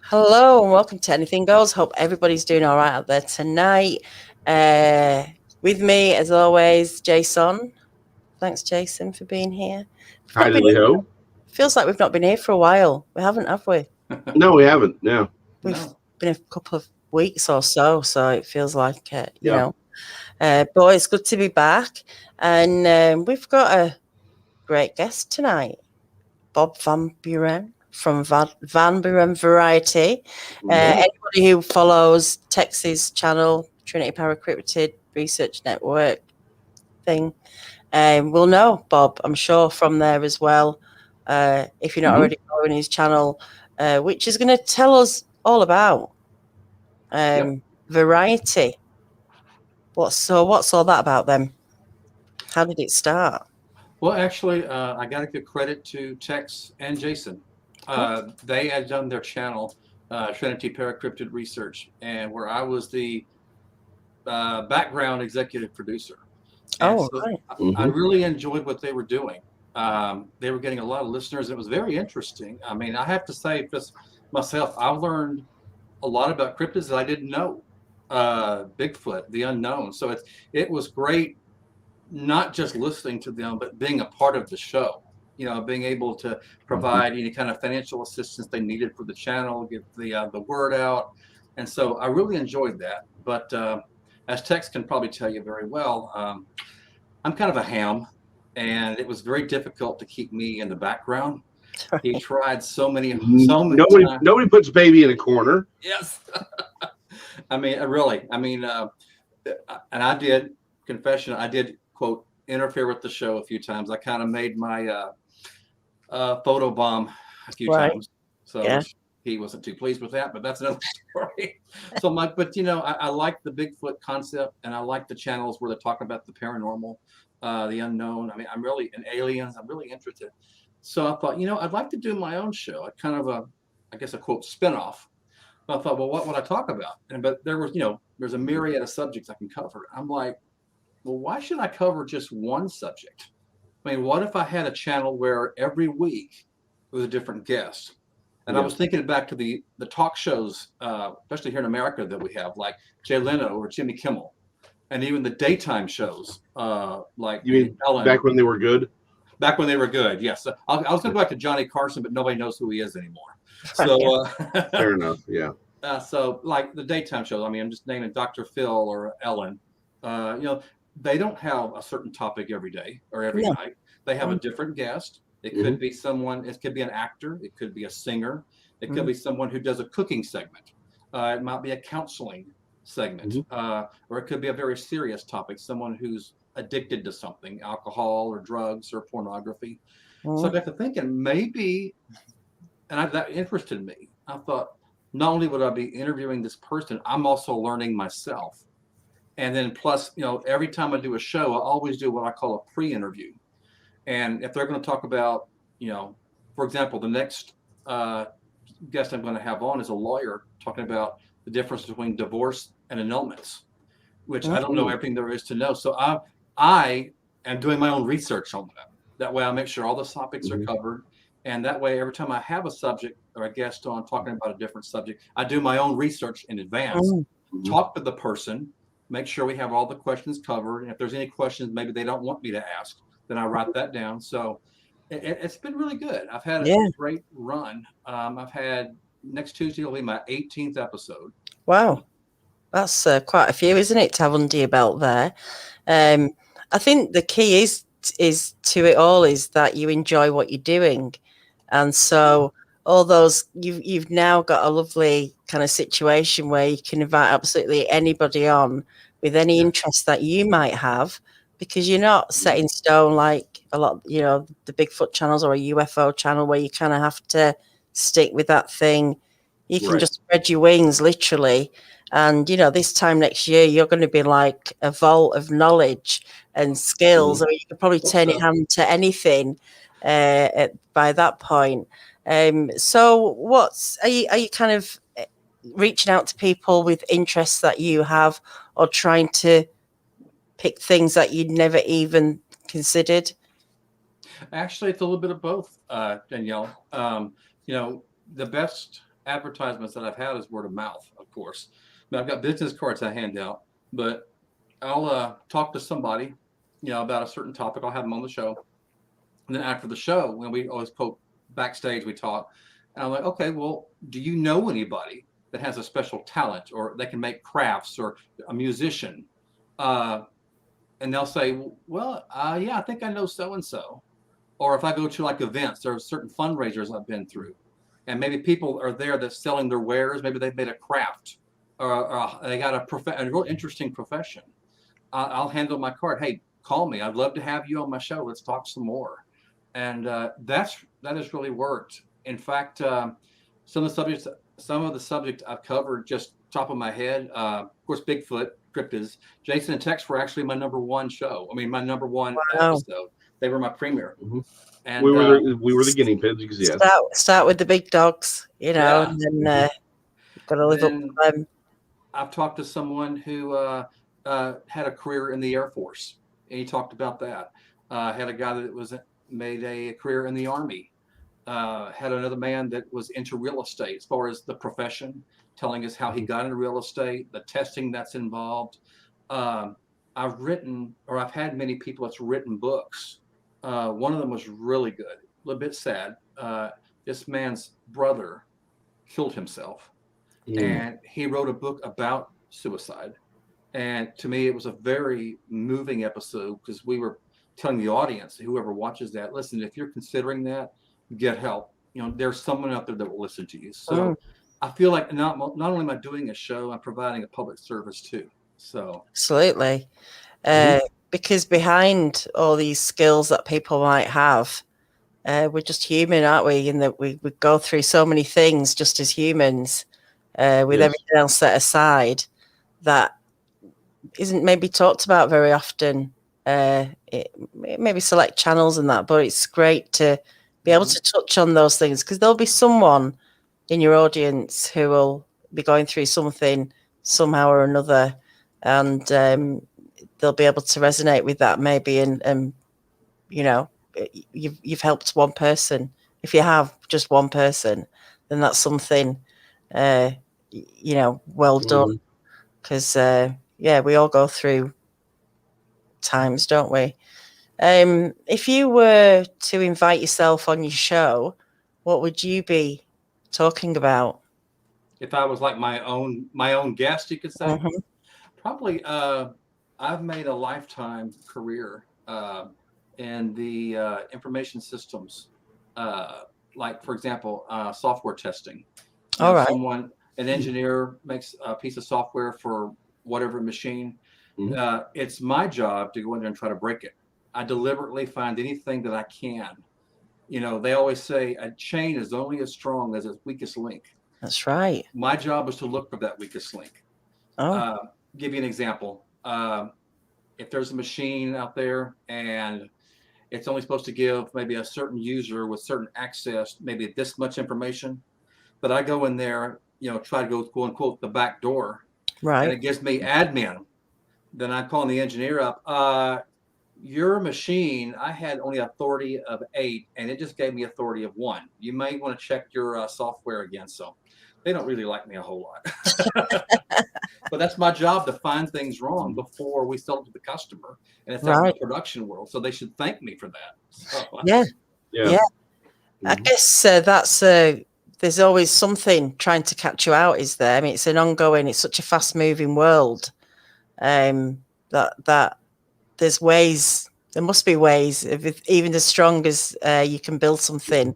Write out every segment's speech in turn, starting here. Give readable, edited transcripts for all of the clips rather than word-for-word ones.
Hello and welcome to Anything Goes. Hope everybody's doing all right out there tonight. With me, as always, Jason. Thanks, Jason, for being here. We've Hi, not been Dilly here. Ho. Feels like we've not been here for a while. We haven't, have we? No, we haven't. No. We've No. been a couple of weeks or so it feels like Yeah. But it's good to be back, and we've got a great guest tonight, Bob Van Buren from Van Buren Variety. Anybody who follows Tex's channel, Trinity Paracriptid Research Network thing, will know Bob, I'm sure, from there as well. If you're not already following his channel, which is going to tell us all about variety. What's all that about them? How did it start? Well, actually, I got to give credit to Tex and Jason. They had done their channel, Trinity Paracryptid Research, and where I was the background executive producer. And Right. I really enjoyed what they were doing. They were getting a lot of listeners. It was very interesting. I mean, I have to say, just myself, I learned a lot about cryptids that I didn't know. Bigfoot, the unknown. So it was great, not just listening to them, but being a part of the show. Being able to provide any kind of financial assistance they needed for the channel, get the word out, and so I really enjoyed that. But as Tex can probably tell you very well, I'm kind of a ham, and it was very difficult to keep me in the background. He tried so many times. Nobody puts baby in a corner. Yes. I mean, really. I mean, and I did, confession, I did, quote, interfere with the show a few times. I kind of made my photo bomb a few times. So he wasn't too pleased with that, but that's another story. But I like the Bigfoot concept, and I like the channels where they talk about the paranormal, the unknown. I mean, I'm really in aliens. I'm really interested. So I thought, I'd like to do my own show, kind of I guess a quote spinoff. I thought, well, what would I talk about? But there was, there's a myriad of subjects I can cover. I'm like, well, why should I cover just one subject? I mean, what if I had a channel where every week was a different guest? And I was thinking back to the talk shows, especially here in America, that we have, like Jay Leno or Jimmy Kimmel, and even the daytime shows, like You mean Ellen. back when they were good? Back when they were good, yes. I was going to go back to Johnny Carson, but nobody knows who he is anymore. So fair enough, yeah. So like the daytime shows, I mean, I'm just naming Dr. Phil or Ellen. They don't have a certain topic every day or every night. They have a different guest. It could be someone, it could be an actor, it could be a singer, it could be someone who does a cooking segment. It might be a counseling segment, or it could be a very serious topic, someone who's addicted to something, alcohol or drugs or pornography. So I got to thinking, maybe, and that interested me. I thought, not only would I be interviewing this person, I'm also learning myself. And then plus, every time I do a show, I always do what I call a pre-interview. And if they're going to talk about, for example, the next guest I'm going to have on is a lawyer talking about the difference between divorce and annulments, which I don't know everything there is to know. So I am doing my own research on that. That way I make sure all the topics are covered. And that way, every time I have a subject or a guest on talking about a different subject, I do my own research in advance, talk to the person, make sure we have all the questions covered. And if there's any questions maybe they don't want me to ask, then I write that down. So it's been really good. I've had a great run. I've had, next Tuesday will be my 18th episode. Wow. That's quite a few, isn't it, to have under your belt there? I think the key is to it all is that you enjoy what you're doing. And so all those, you've now got a lovely kind of situation where you can invite absolutely anybody on with any interest that you might have, because you're not set in stone like a lot, the Bigfoot channels or a UFO channel where you kind of have to stick with that thing. You can just spread your wings, literally. And, this time next year, you're going to be like a vault of knowledge and skills. I mean, you could probably turn your hand to anything by that point. So are you kind of reaching out to people with interests that you have, or trying to pick things that you'd never even considered? Actually, it's a little bit of both, Danielle. The best advertisements that I've had is word of mouth, of course. But I've got business cards I hand out, but I'll talk to somebody, about a certain topic. I'll have them on the show. And then after the show, when we always quote backstage, we talk. And I'm like, okay, well, do you know anybody that has a special talent or they can make crafts or a musician? And they'll say, well, yeah, I think I know so-and-so. Or if I go to like events, there are certain fundraisers I've been through. And maybe people are there that's selling their wares. Maybe they've made a craft or they got a real interesting profession. I'll handle my card. Hey, call me. I'd love to have you on my show. Let's talk some more. And that has really worked. In fact, some of the subjects I've covered just top of my head. Of course, Bigfoot, cryptids. Jason and Tex were actually my #1 show. I mean, my #1 episode. They were my premiere. Mm-hmm. And we were the guinea pigs. Yes. Start with the big dogs, and then you've got to live up to them. I've talked to someone who had a career in the Air Force, and he talked about that. Had a guy that made a career in the Army. Had another man that was into real estate as far as the profession, telling us how he got into real estate, the testing that's involved. I've had many people that's written books. One of them was really good, a little bit sad. This man's brother killed himself, and he wrote a book about suicide. And to me, it was a very moving episode because we were telling the audience, whoever watches that, listen, if you're considering that, get help. There's someone out there that will listen to you. So I feel like not only am I doing a show, I'm providing a public service too. So absolutely. Because behind all these skills that people might have, we're just human, aren't we? In that we go through so many things just as humans, with everything else set aside, that isn't maybe talked about very often. It maybe select channels and that, but it's great to be able to touch on those things because there'll be someone in your audience who will be going through something somehow or another, and they'll be able to resonate with that maybe, and you've helped one person. If you have just one person, then that's something well done, because we all go through times, don't we? If you were to invite yourself on your show, what would you be talking about? If I was like my own guest, you could say. Probably I've made a lifetime career in the information systems, like, for example, software testing. All right. An engineer makes a piece of software for whatever machine. It's my job to go in there and try to break it. I deliberately find anything that I can. They always say a chain is only as strong as its weakest link. That's right. My job is to look for that weakest link. Give you an example. If there's a machine out there and it's only supposed to give maybe a certain user with certain access, maybe this much information, but I go in there, try to go quote unquote the back door, right, and it gives me admin. Then I call the engineer up. Your machine, I had only authority of 8, and it just gave me authority of 1. You may want to check your software again. So they don't really like me a whole lot. But that's my job, to find things wrong before we sell it to the customer. And it's out in the production world, so they should thank me for that. So, yeah. I guess that's there's always something trying to catch you out, is there? I mean, it's such a fast-moving world, that there must be ways, even as strong as you can build something,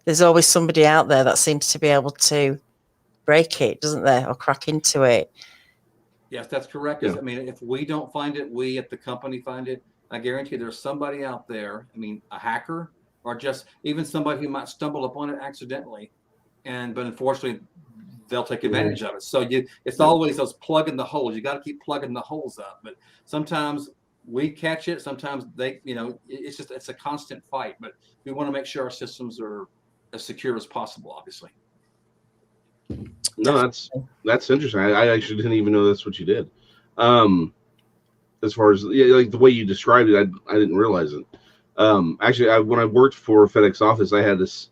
there's always somebody out there that seems to be able to break it, doesn't there, or crack into it. Yes, that's correct. I mean, if we don't find it, we at the company find it, I guarantee there's somebody out there, a hacker, or just even somebody who might stumble upon it accidentally, but unfortunately they'll take advantage of it. So it's always those plugging the holes. You got to keep plugging the holes up. But sometimes we catch it. Sometimes it's a constant fight. But we want to make sure our systems are as secure as possible, obviously. No, that's interesting. I actually didn't even know that's what you did. As far as like the way you described it, I didn't realize it. Actually, when I worked for FedEx office, I had this.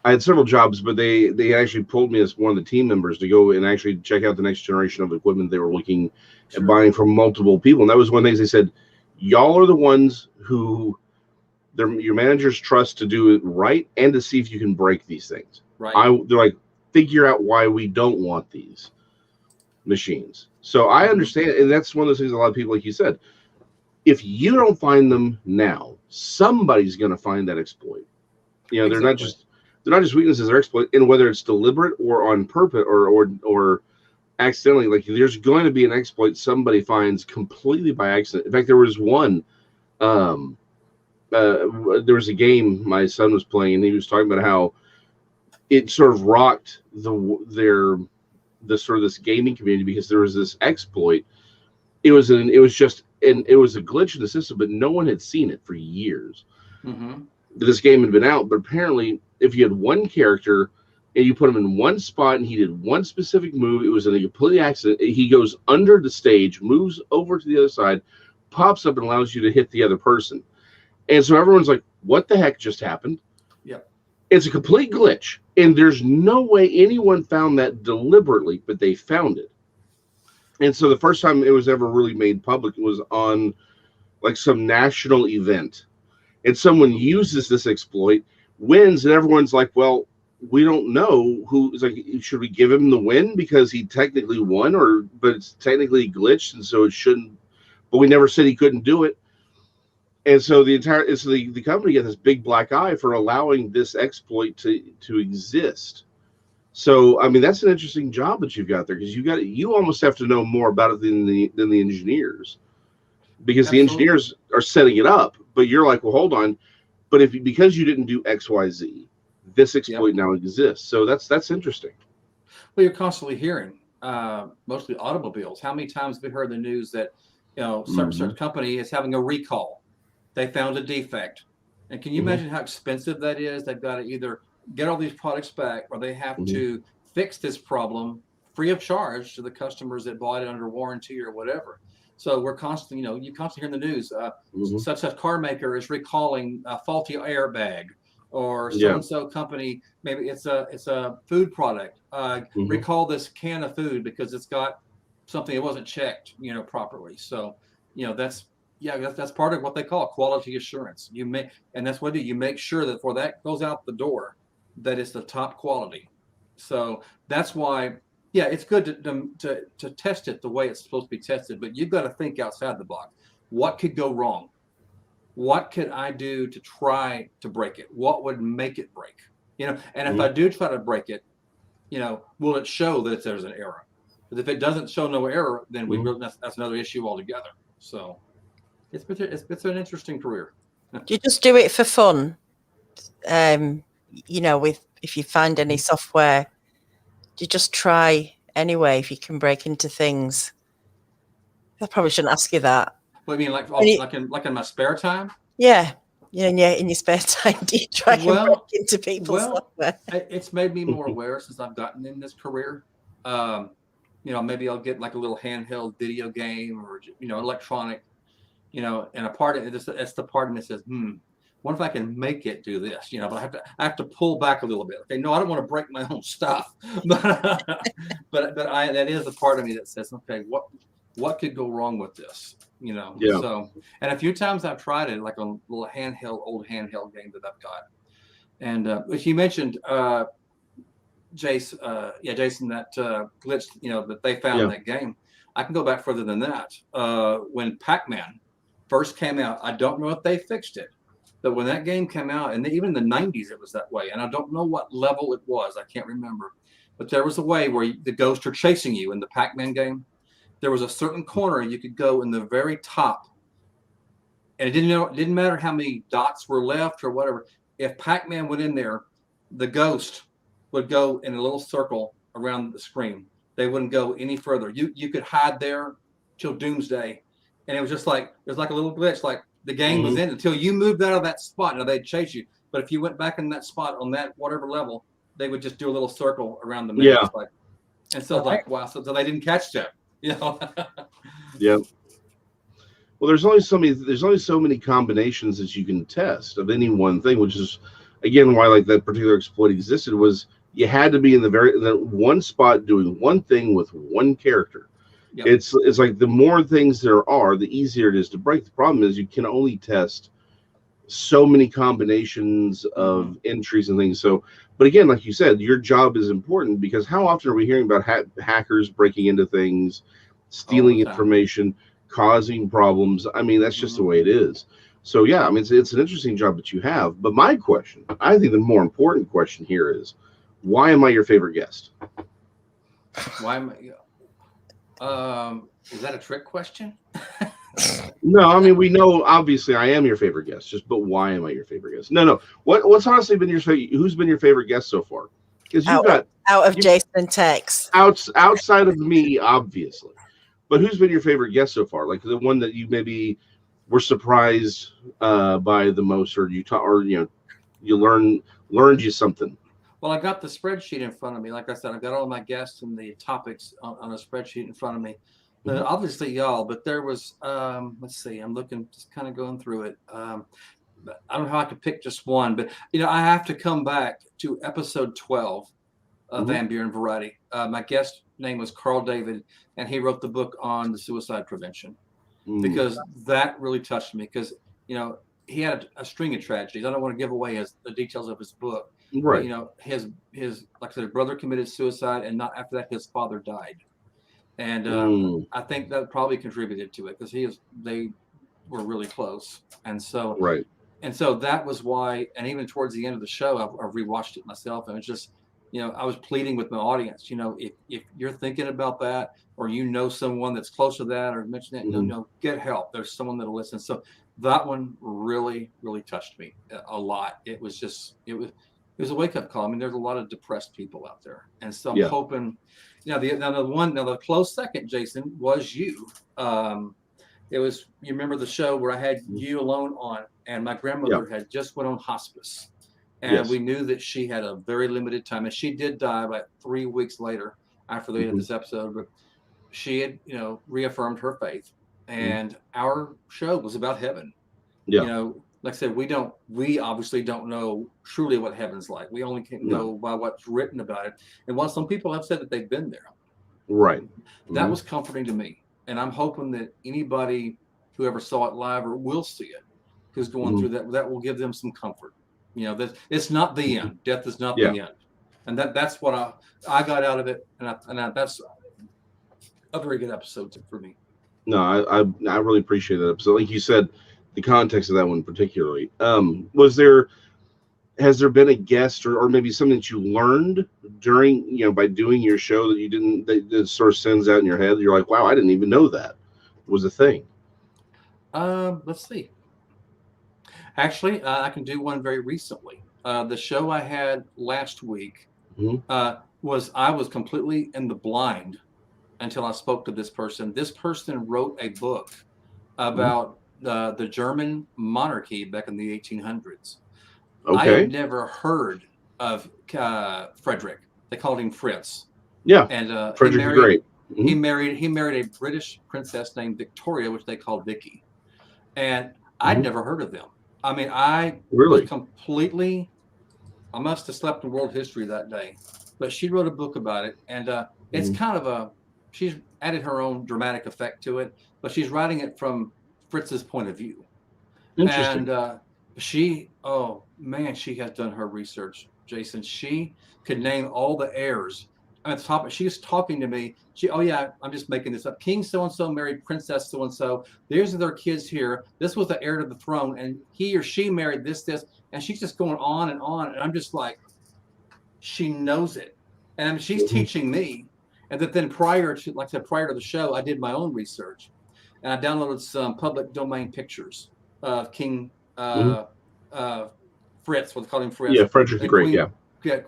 I had several jobs, but they actually pulled me as one of the team members to go and actually check out the next generation of equipment they were looking at buying from multiple people. And that was one of the things they said, y'all are the ones who your managers trust to do it right and to see if you can break these things. Right. They're like, figure out why we don't want these machines. So I understand, and that's one of those things a lot of people, like you said, if you don't find them now, somebody's going to find that exploit. You know, Exactly. they're not just weaknesses, they're exploit, and whether it's deliberate or on purpose or accidentally, like there's going to be an exploit somebody finds completely by accident. In fact, there was one. There was a game my son was playing, and he was talking about how it sort of rocked the sort of this gaming community because there was this exploit. It was a glitch in the system, but no one had seen it for years. Mm-hmm. This game had been out, but apparently, if you had one character and you put him in one spot and he did one specific move, it was in a complete accident. He goes under the stage, moves over to the other side, pops up, and allows you to hit the other person. And so everyone's like, what the heck just happened? Yep. It's a complete glitch. And there's no way anyone found that deliberately, but they found it. And so the first time it was ever really made public was on like some national event. And someone uses this exploit, wins, and everyone's like, well, we don't know who. It's like, should we give him the win because he technically won, but it's technically glitched, and so it shouldn't. But we never said he couldn't do it. And so the company got this big black eye for allowing this exploit to exist. So I mean, that's an interesting job that you've got there because you almost have to know more about it than the engineers, because Absolutely. the engineers are setting it up, but you're like, well, hold on, but because you didn't do XYZ, this exploit now exists. So that's interesting. Well, you're constantly hearing, mostly automobiles. How many times have we heard the news that certain company is having a recall? They found a defect, and can you imagine how expensive that is? They've got to either get all these products back, or they have to fix this problem free of charge to the customers that bought it under warranty or whatever. So we're constantly, you constantly hear in the news, such car maker is recalling a faulty airbag, or so-and-so company, maybe it's a food product, recall this can of food because it's got something that wasn't checked, properly. So, that's part of what they call quality assurance. And that's what you make sure that before that goes out the door, that it's the top quality. So that's why, it's good to test it the way it's supposed to be tested, but you've got to think outside the box. What could go wrong? What could I do to try to break it? What would make it break? And if I do try to break it, will it show that there's an error? But if it doesn't show no error, then that's another issue altogether. So it's an interesting career. Do you just do it for fun? If you find any software, do you just try anyway if you can break into things? I probably shouldn't ask you that. What do you mean, like in my spare time? Yeah. In your spare time, do you try and break into people's software? It's made me more aware since I've gotten in this career. Maybe I'll get like a little handheld video game or electronic, and a part of it, it's the part of me that says, what if I can make it do this? But I have to pull back a little bit. Okay, no, I don't want to break my own stuff, but that is the part of me that says, okay, what could go wrong with this? So, and a few times I've tried it, like a little old handheld game that I've got. And if you mentioned, Jason, that glitch, that they found in that game, I can go back further than that. When Pac-Man first came out, I don't know if they fixed it, but when that game came out, and even in the 90s, it was that way. And I don't know what level it was. I can't remember. But there was a way where the ghosts are chasing you in the Pac-Man game. There was a certain corner you could go in the very top. And it didn't matter how many dots were left or whatever. If Pac-Man went in there, the ghost would go in a little circle around the screen. They wouldn't go any further. You could hide there till doomsday. And it was just like, there's like a little glitch, like the game was in until you moved out of that spot. Now they'd chase you. But if you went back in that spot on that whatever level, they would just do a little circle around the map. Yeah. And so wow, so they didn't catch that. Yeah. Well, there's only so many combinations that you can test of any one thing, which is again, why like that particular exploit existed was you had to be in the one spot doing one thing with one character. Yep. It's like the more things there are, the easier it is to break. The problem is you can only test so many combinations of entries and things. So, but again, like you said, your job is important because how often are we hearing about hackers breaking into things, stealing information, causing problems? I mean, that's just the way it is. So yeah, I mean, it's an interesting job that you have. But my question, I think the more important question here is, why am I your favorite guest? Why am I? Is that a trick question? No, I mean, we know obviously I am your favorite guest. But why am I your favorite guest? No. What's honestly been your favorite? Who's been your favorite guest so far? Because you've got out of Jason and Tex. Outside of me, obviously. But who's been your favorite guest so far? Like the one that you maybe were surprised by the most, or you learned you something. Well, I got the spreadsheet in front of me. Like I said, I've got all my guests and the topics on a spreadsheet in front of me. Obviously, y'all, but there was, let's see, I'm looking, just kind of going through it. I don't know how I could pick just one, but, I have to come back to episode 12 of Van Buren Variety. My guest name was Carl David, and he wrote the book on the suicide prevention because that really touched me because, he had a string of tragedies. I don't want to give away the details of his book. Right. But, his, like I said, brother committed suicide, and not after that, his father died. And I think that probably contributed to it because they were really close. And so, that was why, and even towards the end of the show, I rewatched it myself, and it's just, I was pleading with my audience, if you're thinking about that, or someone that's close to that, or mention that, get help. There's someone that'll listen. So that one really, really touched me a lot. It was just, it was a wake-up call. I mean, there's a lot of depressed people out there, and so I'm hoping. The close second, Jason, was you. It was, you remember the show where I had you alone on, and my grandmother had just went on hospice, and we knew that she had a very limited time, and she did die about 3 weeks later after they had this episode. But she had, reaffirmed her faith, and our show was about heaven. Like I said, we obviously don't know truly what heaven's like. We only can know by what's written about it. And while some people have said that they've been there, that was comforting to me. And I'm hoping that anybody who ever saw it live or will see it, who's going through that will give them some comfort. That it's not the end. Death is not the end. And that's what I got out of it. And that's a very good episode for me. No, I really appreciate that episode. Like you said, the context of that one particularly. Has there been a guest or maybe something that you learned during, by doing your show that sort of sends out in your head? You're like, wow, I didn't even know that was a thing. Let's see. Actually, I can do one very recently. The show I had last week I was completely in the blind until I spoke to this person. This person wrote a book about the German monarchy back in the 1800s. Okay. I had never heard of Frederick. They called him Fritz. Yeah. And Frederick the Great. He married a British princess named Victoria, which they called Vicky. And I'd never heard of them. I mean, I was completely, I must have slept in world history that day. But she wrote a book about it, and it's kind of she's added her own dramatic effect to it, but she's writing it from Fritz's point of view. Interesting. And she has done her research, Jason. She could name all the heirs. On top, she's talking to me. I'm just making this up. King so-and-so married Princess so-and-so. These are their kids here. This was the heir to the throne, and he or she married this. And she's just going on. And I'm just like, she knows it. And she's teaching me. And then prior to the show, I did my own research. And I downloaded some public domain pictures of King Fritz, what they call him Fritz. Yeah, Frederick the Great,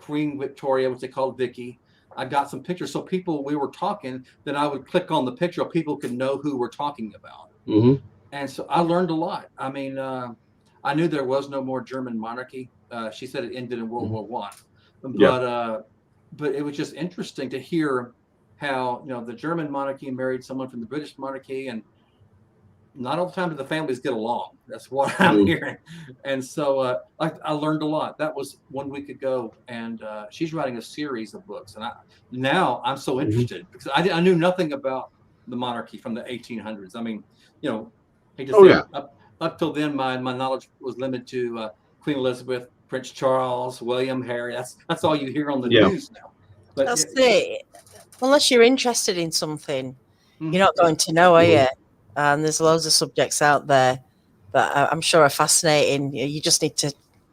Queen Victoria, what they called Vicky. I got some pictures. So we were talking, then I would click on the picture, people could know who we're talking about. And so I learned a lot. I mean, I knew there was no more German monarchy. She said it ended in World War I. But it was just interesting to hear how, the German monarchy married someone from the British monarchy. And not all the time do the families get along. That's what I'm hearing. And so I learned a lot. That was 1 week ago, and she's writing a series of books. And now I'm so interested because I knew nothing about the monarchy from the 1800s. I mean, you know, hate to say up till then, my knowledge was limited to Queen Elizabeth, Prince Charles, William, Harry. That's all you hear on the news now. But that's it. Unless you're interested in something, you're not going to know, are you? And there's loads of subjects out there that I'm sure are fascinating. You just need to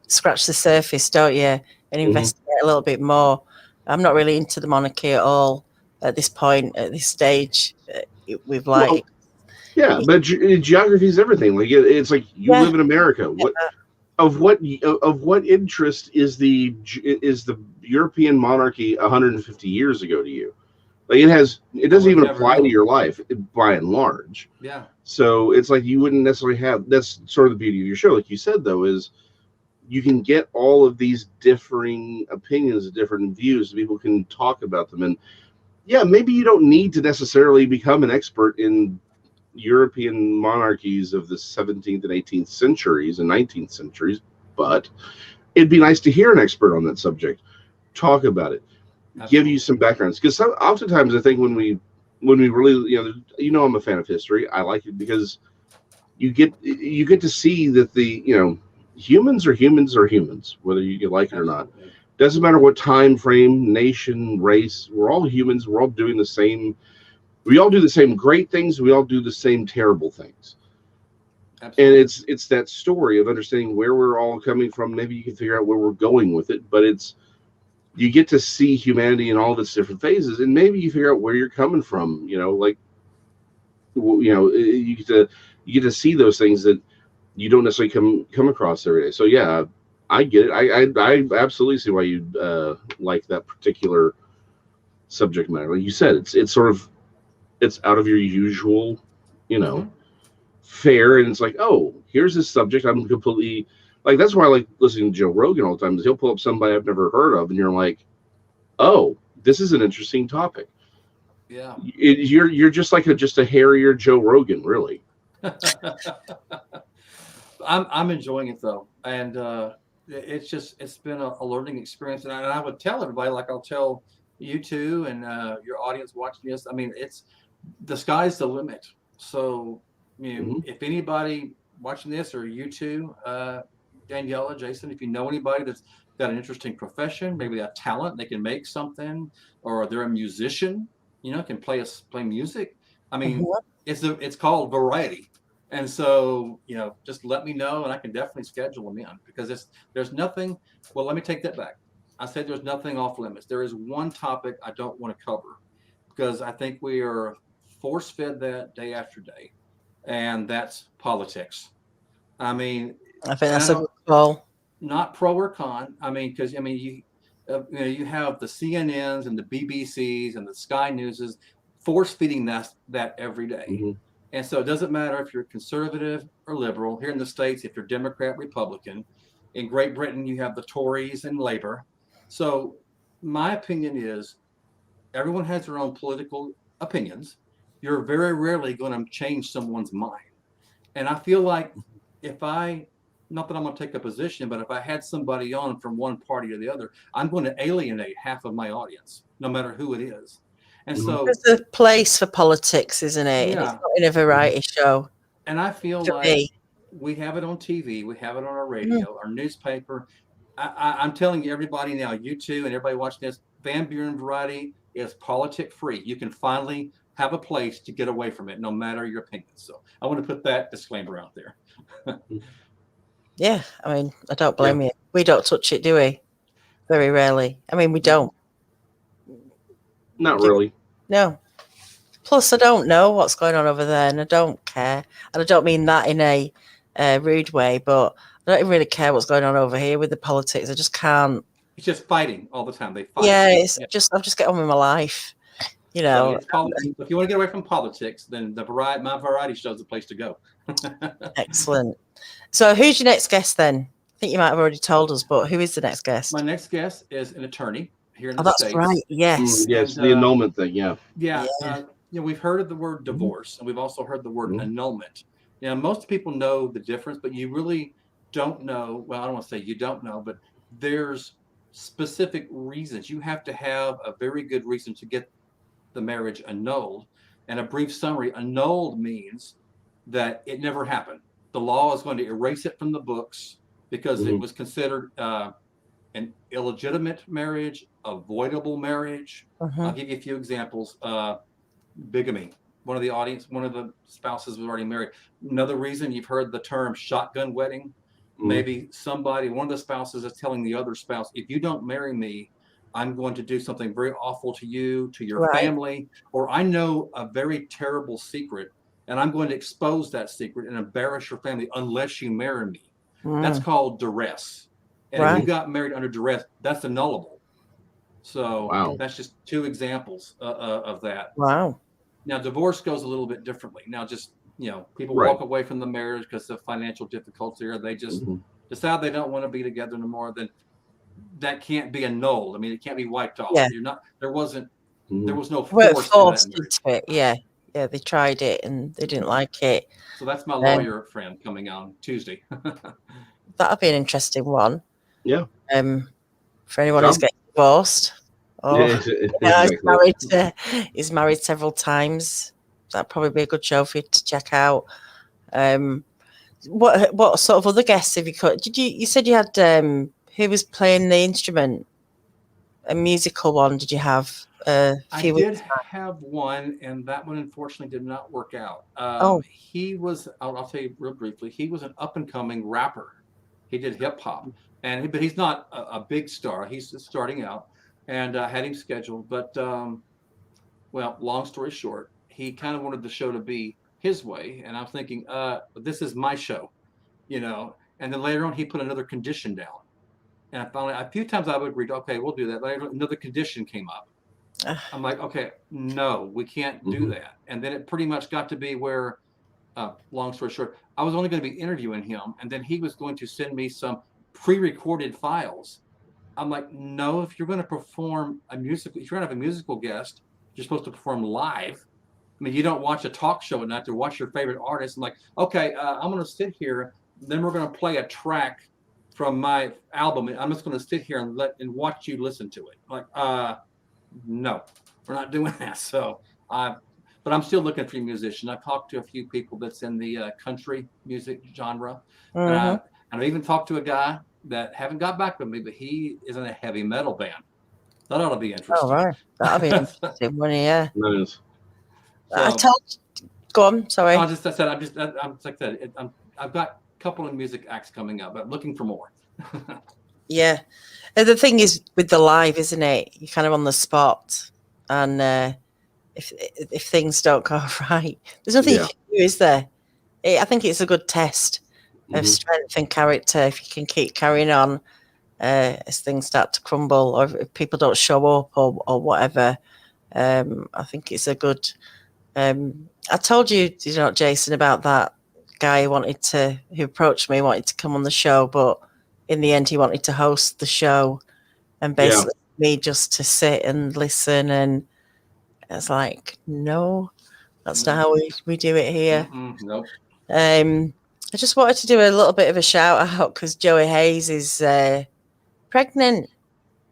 scratch the surface, don't you, and investigate a little bit more. I'm not really into the monarchy at all at this point, at this stage. We've like, but geography is everything. Like it's like you live in America. What of what interest is the European monarchy 150 years ago to you? Like it doesn't even apply to your life by and large. Yeah. So it's like you wouldn't necessarily have. That's sort of the beauty of your show, like you said, though, is you can get all of these differing opinions, different views. People can talk about them, and maybe you don't need to necessarily become an expert in European monarchies of the 17th and 18th centuries and 19th centuries, but it'd be nice to hear an expert on that subject talk about it. Give you some backgrounds, because oftentimes I think when we really I'm a fan of history. I like it because you get to see that the humans are humans, whether you like it or not. Doesn't matter what time frame, nation, race. We're all humans. We're all doing the same. We all do the same great things. We all do the same terrible things. Absolutely. And it's that story of understanding where we're all coming from. Maybe you can figure out where we're going with it, but you get to see humanity in all of its different phases, and maybe you figure out where you're coming from. You get to see those things that you don't necessarily come across every day. So I get it. I absolutely see why you like that particular subject matter. Like you said, it's sort of out of your usual, fare, and it's like, oh, here's this subject I'm completely. Like, that's why I like listening to Joe Rogan all the time, is he'll pull up somebody I've never heard of, and you're like, oh, this is an interesting topic. Yeah. You're just like just a hairier Joe Rogan, really. I'm enjoying it, though. And it's been a learning experience. And I would tell everybody, like I'll tell you two and your audience watching this, I mean, the sky's the limit. So, if anybody watching this, or you two, Daniela, Jason, if you know anybody that's got an interesting profession, maybe a talent, they can make something, or they're a musician, can play music. I mean, it's called variety. And so, just let me know, and I can definitely schedule them in, because there's nothing. Well, let me take that back. I said there's nothing off limits. There is one topic I don't want to cover, because I think we are force-fed that day after day, and that's politics. I mean, I think that's a good call. Not pro or con. I mean, because you have the CNNs and the BBCs and the Sky Newses force-feeding that every day. And so it doesn't matter if you're conservative or liberal. Here in the States, if you're Democrat, Republican. In Great Britain, you have the Tories and Labor. So my opinion is everyone has their own political opinions. You're very rarely going to change someone's mind. And I feel like not that I'm going to take a position, but if I had somebody on from one party or the other, I'm going to alienate half of my audience, no matter who it is. And so there's a place for politics, isn't it? Yeah. It's not in a variety show. And I feel like we have it on TV, we have it on our radio, our newspaper. I'm telling you, everybody now, you two and everybody watching this, Van Buren Variety is politic free. You can finally have a place to get away from it, no matter your opinion. So I want to put that disclaimer out there. Yeah, I mean, I don't blame you. We don't touch it, do we? Very rarely. I mean, we don't. Not really. No. Plus, I don't know what's going on over there, and I don't care. And I don't mean that in a rude way, but I don't really care what's going on over here with the politics. I just can't. It's just fighting all the time. They fight. Yeah, I'll just get on with my life. So if you want to get away from politics, then my variety show is the place to go. Excellent. So who's your next guest then? I think you might have already told us, but who is the next guest? My next guest is an attorney here in the States. That's right. Yes. Yes, the annulment thing. Yeah. Yeah. We've heard of the word divorce, and we've also heard the word annulment. You know, most people know the difference, but you really don't know. Well, I don't want to say you don't know, but there's specific reasons. You have to have a very good reason to get the marriage annulled. And a brief summary: annulled means that it never happened. The law is going to erase it from the books because it was considered an illegitimate marriage, avoidable marriage. I'll give you a few examples. Bigamy. One of the spouses was already married. Another reason, you've heard the term shotgun wedding. Maybe one of the spouses is telling the other spouse, if you don't marry me, I'm going to do something very awful to you, to your family, or I know a very terrible secret and I'm going to expose that secret and embarrass your family unless you marry me. That's called duress. And if you got married under duress, that's annullable. So that's just two examples of that. Wow. Now, divorce goes a little bit differently. Now, just, people walk away from the marriage because of financial difficulty, or they just decide they don't want to be together anymore. Then that can't be annulled. I mean, it can't be wiped off. Yeah. There was no force force into it. Yeah. Yeah. They tried it and they didn't like it. So that's my lawyer friend coming on Tuesday. That'll be an interesting one. Yeah. For anyone who's getting divorced. He's married several times. That'd probably be a good show for you to check out. What sort of other guests have you got? You said you had who was playing the instrument? A musical one? Did you have a few? I did have one, and that one unfortunately did not work out. He was. I'll tell you real briefly. He was an up and coming rapper. He did hip hop, but he's not a big star. He's just starting out. And I had him scheduled, but long story short, he kind of wanted the show to be his way, and I'm thinking, this is my show, And then later on, he put another condition down, and a few times I would agree, okay, we'll do that. Later, another condition came up. I'm like, okay, no, we can't do that. And then it pretty much got to be where, long story short, I was only going to be interviewing him, and then he was going to send me some pre-recorded files. I'm like, no, if you're going to perform if you're going to have a musical guest, you're supposed to perform live. I mean, you don't watch a talk show at night to watch your favorite artist. I'm like, okay, I'm going to sit here. Then we're going to play a track from my album. I'm just going to sit here and watch you listen to it. Like, no, we're not doing that. So, but I'm still looking for a musician. I've talked to a few people that's in the country music genre. And I've even talked to a guy that haven't got back with me, but he is in a heavy metal band. That ought to be interesting. Oh, right. That'll be interesting one, yeah. That is. Go on, sorry. I've got a couple of music acts coming up, but looking for more. Yeah. The thing is with the live, isn't it? You're kind of on the spot. And if things don't go right, there's nothing you can do, is there? I think it's a good test of strength and character if you can keep carrying on as things start to crumble, or if people don't show up or whatever. I think it's a good. I told you, Jason, about that guy who approached me, wanted to come on the show, but in the end he wanted to host the show, and basically me just to sit and listen, and it's like, no, that's not how we do it here. Nope. I just wanted to do a little bit of a shout out because Joey Hayes is pregnant.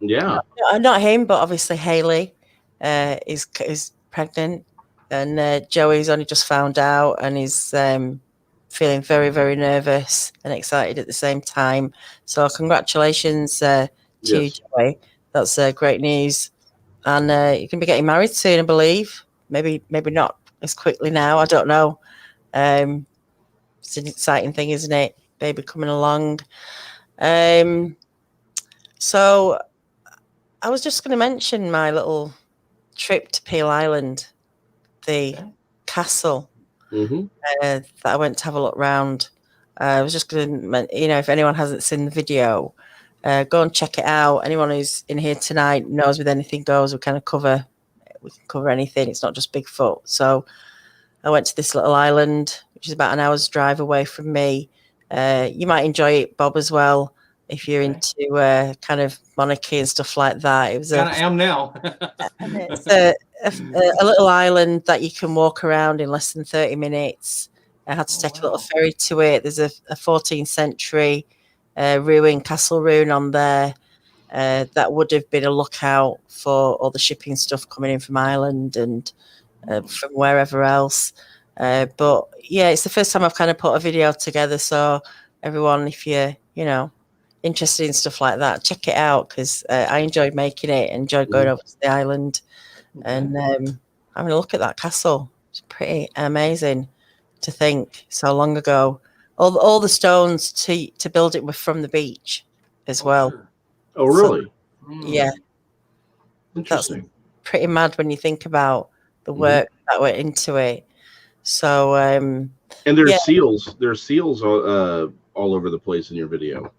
Yeah. Not him, but obviously Haley is pregnant, and Joey's only just found out, and he's feeling very, very nervous and excited at the same time. So congratulations to you, Joey. That's great news. And you can be getting married soon, I believe. Maybe not as quickly now. I don't know. It's an exciting thing, isn't it? Baby coming along. So I was just going to mention my little trip to Peel Island, the castle that I went to have a look round. I was just going to, if anyone hasn't seen the video, go and check it out. Anyone who's in here tonight knows with anything goes. We can cover anything. It's not just Bigfoot. So I went to this little island, which is about an hour's drive away from me. You might enjoy it, Bob, as well, if you're into kind of monarchy and stuff like that. It was kind of am now. It's a little island that you can walk around in less than 30 minutes. I had to Oh, take a little wow. ferry to it. There's a 14th century ruin, castle ruin on there. That would have been a lookout for all the shipping stuff coming in from Ireland and from wherever else. But yeah, it's the first time I've kind of put a video together. So everyone, if you're, interested in stuff like that, check it out, because I enjoyed making it, enjoyed going over to the island and having a look at that castle. It's pretty amazing to think so long ago. All the stones to build it were from the beach as well. Sure. Oh, really? Yeah, that's Interesting. pretty mad when you think about the work that went into it. So And there's seals. There's seals all over the place in your video.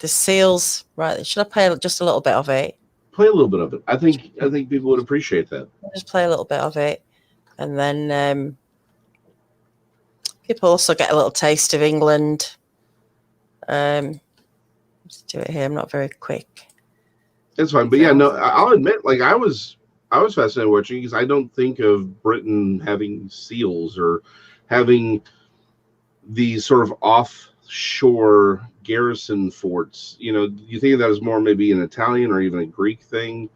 the seals, right? Should I play just a little bit of it? Play a little bit of it. I think people would appreciate that. I'll just play a little bit of it, and then people also get a little taste of England. Let's do it here. I'm not very quick. It's fine, but yeah, no, I'll admit, like I was fascinated watching, because I don't think of Britain having seals or having these sort of offshore garrison forts. You think of that as more maybe an Italian or even a Greek thing,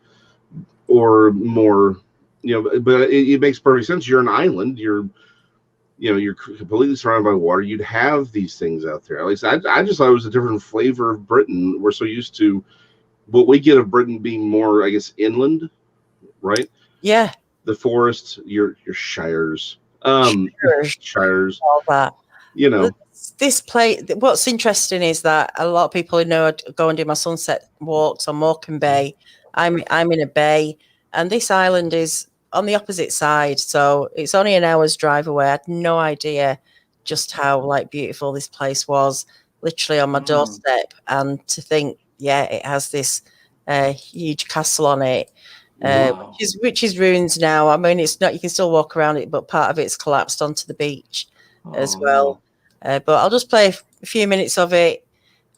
or more, but it makes perfect sense. You're an island. You're completely surrounded by water. You'd have these things out there. At least I just thought it was a different flavor of Britain. We're so used to what we get of Britain being more, I guess, inland, right? Yeah. The forests, your shires, shires, all that. This place. What's interesting is that a lot of people who know I go and do my sunset walks on Morecambe Bay. I'm in a bay, and this island is on the opposite side, so it's only an hour's drive away. I had no idea just how beautiful this place was, literally on my doorstep. And to think, it has this huge castle on it, which is ruins now. I mean, it's not. You can still walk around it, but part of it's collapsed onto the beach as well. But I'll just play a few minutes of it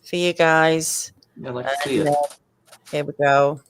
for you guys. I'd like to see it. Here we go.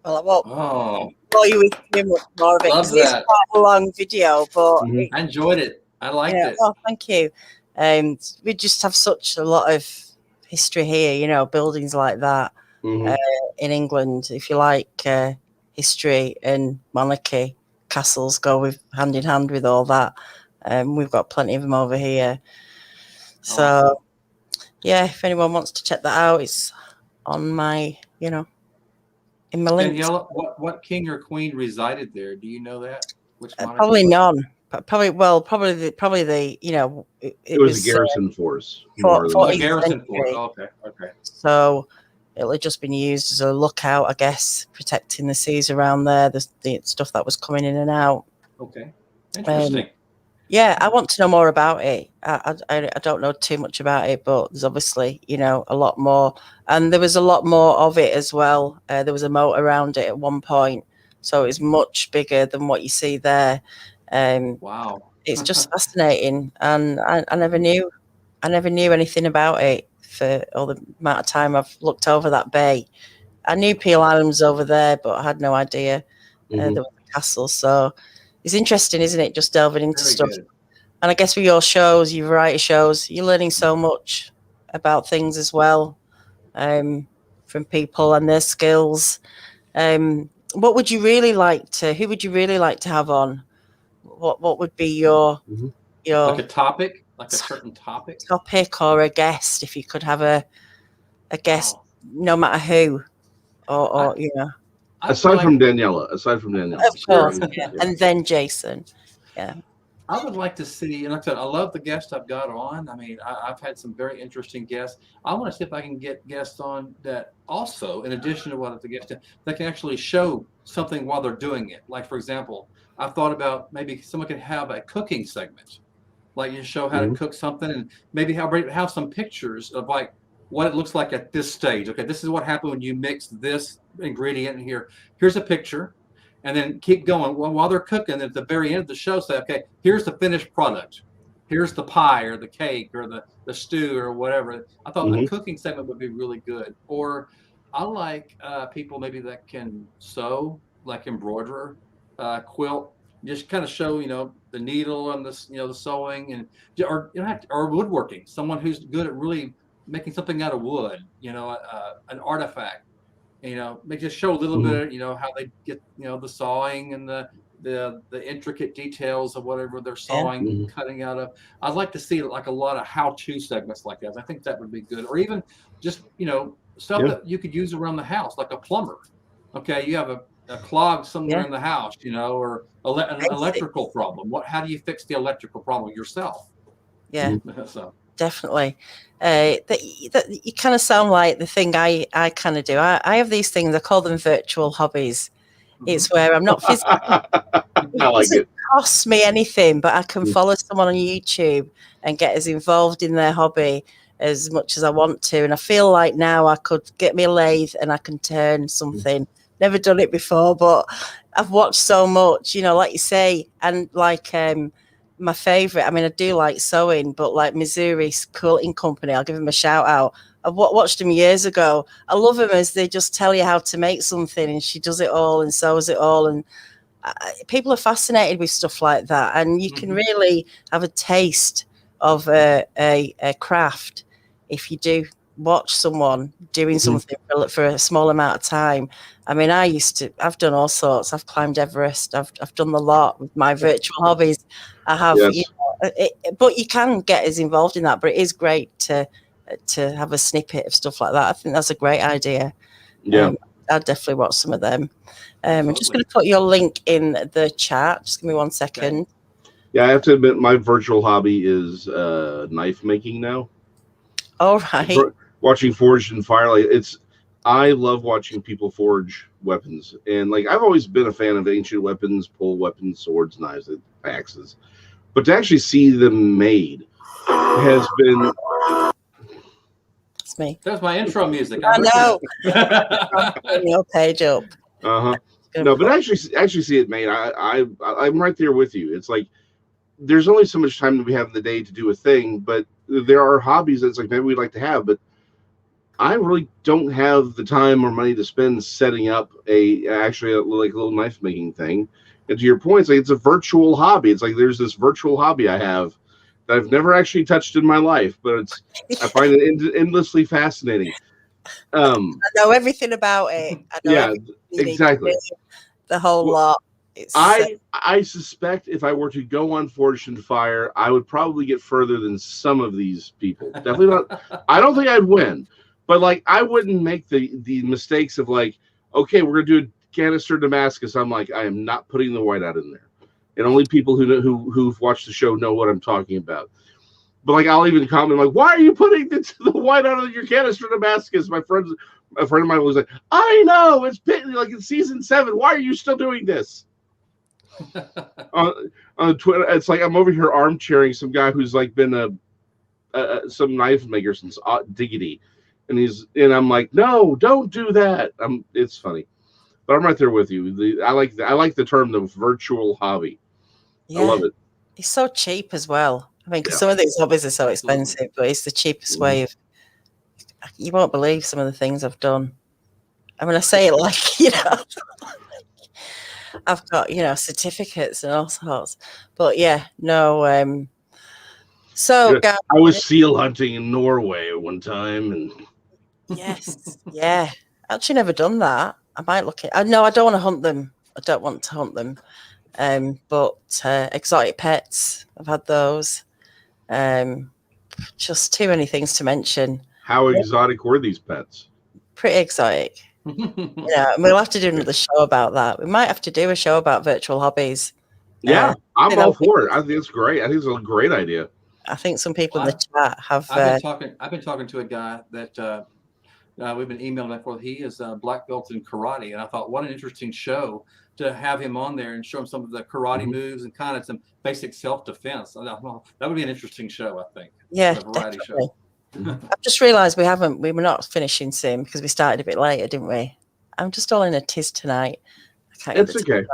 Well, I won't Oh, bore you with too much more of it love because it's that. quite a long video, but Mhm. I enjoyed it. I liked yeah, it. well, thank you. We just have such a lot of history here, you know, buildings like that Mhm. in England. If you like history and monarchy, castles go with hand in hand with all that. We've got plenty of them over here. So, Awesome. yeah, if anyone wants to check that out, it's on my, you know, in my links. Daniela, what king or queen resided there? Do you know that? Which monarchy? Probably was it? none. But probably the you know, It was a garrison force. More than Oh, a 40th garrison force. century. Oh, okay. Okay. So it'll have just been used as a lookout, I guess, protecting the seas around there, the stuff that was coming in and out. Okay. Interesting. Yeah, I want to know more about it. I don't know too much about it, but there's obviously, you know, a lot more. And there was a lot more of it as well. There was a moat around it at one point. So it's much bigger than what you see there. Wow. It's just fascinating. And I never knew anything about it for all the amount of time I've looked over that bay. I knew Peel Island was over there, but I had no idea there was a castle. So it's interesting, isn't it? Just delving into Very stuff. good. And I guess with your shows, your variety shows, you're learning so much about things as well, from people and their skills. What would you really like to? Who would you really like to have on? What would be your Like a topic, like a certain topic. topic or a guest? If you could have a guest, Wow. no matter who, or you know, Aside from Daniela. of course, yeah. And then Jason, yeah. I would like to see, and like I said, I love the guests I've got on. I mean, I've had some very interesting guests. I want to see if I can get guests on that also, in addition to what the guests do, that can actually show something while they're doing it. Like, for example, I've thought about maybe someone could have a cooking segment, like you show how to cook something, and maybe have some pictures of like what it looks like at this stage. Okay, this is what happened when you mix this ingredient in here. Here's a picture. And then keep going while they're cooking. At the very end of the show, say, okay, here's the finished product. Here's the pie or the cake or the stew or whatever. I thought a cooking segment would be really good. Or I like people maybe that can sew, like embroider, quilt. Just kind of show, you know, the needle and the, you know, the sewing, and or you know, or woodworking. Someone who's good at really making something out of wood. You know, an artifact. You know, they just show a little bit, you know, how they get, you know, the sawing and the intricate details of whatever they're sawing, cutting out of. I'd like to see like a lot of how-to segments like that. I think that would be good. Or even just, you know, stuff that you could use around the house, like a plumber. Okay, you have a clog somewhere in the house, you know, or an electrical problem. How do you fix the electrical problem yourself? Yeah. So. Definitely. That you kind of sound like the thing I kind of do. I have these things, I call them virtual hobbies. It's where I'm not physically, it doesn't cost me anything, but I can follow someone on YouTube and get as involved in their hobby as much as I want to. And I feel like now I could get me a lathe and I can turn something. Never done it before, but I've watched so much, you know, like you say, and like my favorite, I mean, I do like sewing, but like Missouri Quilting Company, I'll give them a shout out. I've watched them years ago. I love them as they just tell you how to make something, and she does it all and sews it all. And people are fascinated with stuff like that. And you can really have a taste of a craft if you do watch someone doing something for a small amount of time. I mean, I've done all sorts. I've climbed Everest. I've done the lot with my virtual hobbies. I have, Yes. but you can get as involved in that. But it is great to have a snippet of stuff like that. I think that's a great idea. Yeah. I'll definitely watch some of them. I'm just going to put your link in the chat. Just give me 1 second. Okay. Yeah, I have to admit, my virtual hobby is knife making now. All right. Watching Forged in Fire, I love watching people forge weapons, and like I've always been a fan of ancient weapons, pole weapons, swords, knives, axes, but to actually see them made has been. It's me. That's my intro music. I know. Putting your page up. No, but actually see it made. I'm right there with you. It's like there's only so much time that we have in the day to do a thing, but there are hobbies that's like maybe we'd like to have, but I really don't have the time or money to spend setting up a little knife making thing. And to your point, it's like it's a virtual hobby. It's like there's this virtual hobby I have that I've never actually touched in my life, but I find it endlessly fascinating. I know everything about it. I know exactly. The whole lot. I suspect if I were to go on Forged in Fire, I would probably get further than some of these people. Definitely not. I don't think I'd win, but like I wouldn't make the mistakes of like, okay, we're gonna do a canister Damascus. I'm like, I am not putting the whiteout in there, and only people who've watched the show know what I'm talking about. But like, I'll even comment like, why are you putting the whiteout in your canister Damascus? A friend of mine was like, I know it's like in season 7. Why are you still doing this? On Twitter, it's like I'm over here armchairing some guy who's like been some knife maker since Diggity, and I'm like, no, don't do that. It's funny, but I'm right there with you. I like the term the virtual hobby. Yeah. I love it. It's so cheap as well. I mean, because some of these hobbies are so expensive, but it's the cheapest way of. You won't believe some of the things I've done. I mean, I say it like I've got certificates and all sorts, but so I was seal hunting in Norway at one time, and yes, actually never done that. I might look at. No, I don't want to hunt them. I don't want to hunt them. But exotic pets, I've had those. Just too many things to mention. How exotic were these pets? Pretty exotic. And we'll have to do another show about that. We might have to do a show about virtual hobbies. Yeah, I'm all for it. I think it's great. I think it's a great idea. I think some people in the chat have. I've been talking to a guy that we've been emailing for. He is a black belt in karate, and I thought, what an interesting show to have him on there and show him some of the karate moves and kind of some basic self-defense. I thought, well, that would be an interesting show, I think. Yeah, variety show. I've just realised we were not finishing soon because we started a bit later, didn't we? I'm just all in a tiz tonight. It's okay.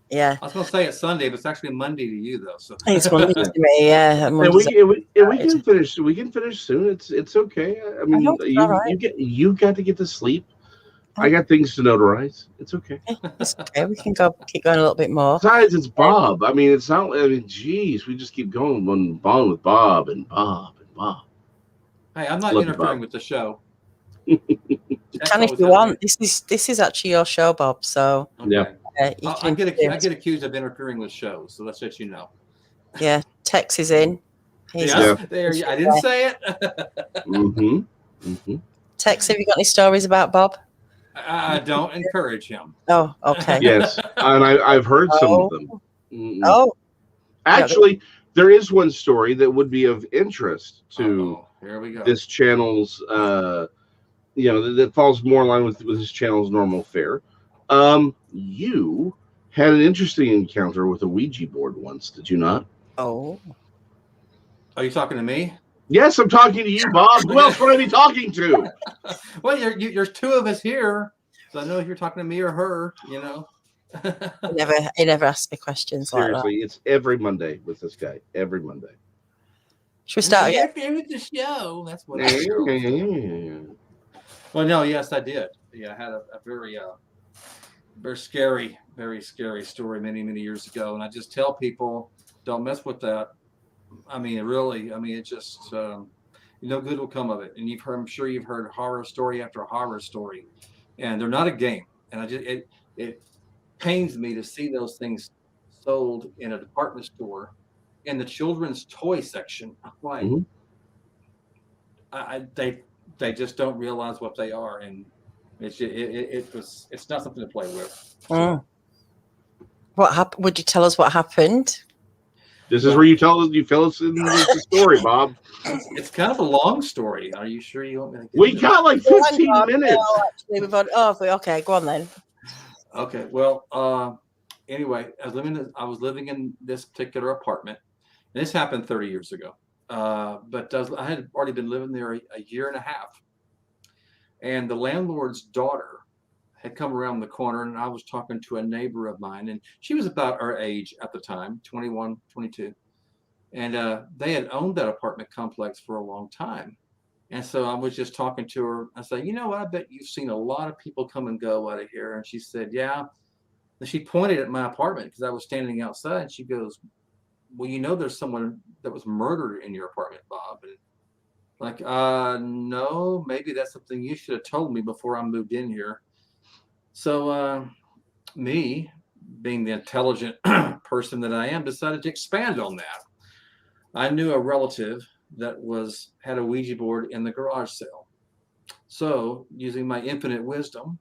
Yeah. I was going to say it's Sunday, but it's actually Monday to you, though. So it's Monday to me, yeah. And we can finish. We can finish soon. It's okay. I mean, you got to get to sleep. I got things to notarize. It's okay. It's okay. We can keep going a little bit more. Besides, it's Bob. I mean, it's not. I mean, geez, we just keep going with Bob and Bob and Bob. Hey, I'm not interfering with the show. You can if you want. This is actually your show, Bob. So yeah. I get accused of interfering with shows, so let's let you know. Yeah, Tex is in. There. I didn't say it. Tex, have you got any stories about Bob? I don't encourage him. Oh, okay. Yes, and I've heard some of them. Oh, actually, there is one story that would be of interest to here we go. This channel's, that falls more in line with this channel's normal fare. You had an interesting encounter with a Ouija board once, did you not? Oh. Are you talking to me? Yes, I'm talking to you, Bob. Who else would I be talking to? Well, there's two of us here, so I know if you're talking to me or her, He never asks me questions. Seriously, like that. It's every Monday with this guy. Every Monday. Should we start again? With the show. That's what I do. Well, no, yes, I did. Yeah, I had a very scary story many years ago, and I just tell people don't mess with that. I mean, really. I mean, it just No good will come of it. And I'm sure you've heard horror story after horror story, and they're not a game. And it pains me to see those things sold in a department store in the children's toy section. I'm like, Mhm. they just don't realize what they are, and it's not something to play with. Mm. What happened? Would you tell us what happened? This is where you fill us in the story, Bob. It's kind of a long story. Are you sure you want me to? We got like 15 minutes. No, actually, we've had, okay, go on then. Okay, well, anyway, I was living in this particular apartment, and this happened 30 years ago. But I had already been living there a year and a half, and the landlord's daughter had come around the corner, and I was talking to a neighbor of mine, and she was about our age at the time, 21, 22. And they had owned that apartment complex for a long time. And so I was just talking to her. I said, you know what? I bet you've seen a lot of people come and go out of here. And she said, yeah. And she pointed at my apartment because I was standing outside. And she goes, well, you know, there's someone that was murdered in your apartment, Bob. And like, no, maybe that's something you should have told me before I moved in here. So me, being the intelligent person that I am, decided to expand on that. I knew a relative that had a Ouija board in the garage sale. So using my infinite wisdom,